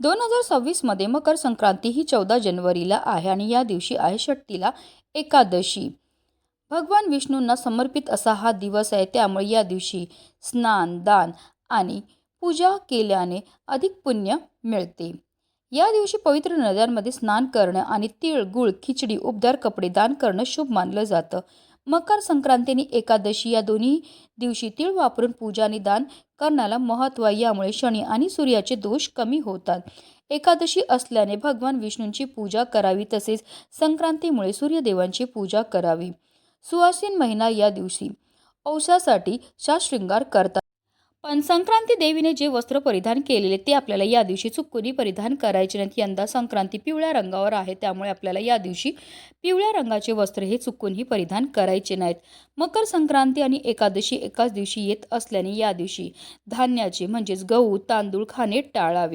2026 मध्ये मकर संक्रांती ही 14 जानेवारीला आहे आणि या दिवशी आहे षष्टीला एकादशी. भगवान विष्णूंना समर्पित असा हा दिवस आहे. त्यामुळे या दिवशी स्नान, दान आणि पूजा केल्याने अधिक पुण्य मिळते. या दिवशी पवित्र नद्यांमध्ये स्नान करणं आणि तीळ, गुळ, खिचडी, उबदार कपडे दान करणं शुभ मानलं जातं. मकर संक्रांती आणि एकादशी या दोन्ही दिवशी तीळ वापरून पूजा आणि दान करण्याला महत्त्व आहे. यामुळे शनी आणि सूर्याचे दोष कमी होतात. एकादशी असल्याने भगवान विष्णूंची पूजा करावी, तसेच संक्रांतीमुळे सूर्यदेवांची पूजा करावी. सुवासिन महिला या दिवशी औषधासाठी शृंगार करतात. पण संक्रांती देवीने जे वस्त्र परिधान केलेले ते आपल्याला या दिवशी चुकूनही परिधान करायचे नाहीत. यंदा संक्रांती पिवळ्या रंगावर आहे, त्यामुळे आपल्याला या दिवशी पिवळ्या रंगाचे वस्त्र हे चुकूनही परिधान करायचे नाहीत. मकर संक्रांती आणि एकादशी एकाच दिवशी येत असल्याने या दिवशी धान्याचे म्हणजेच गहू, तांदूळ खाणे टाळावे.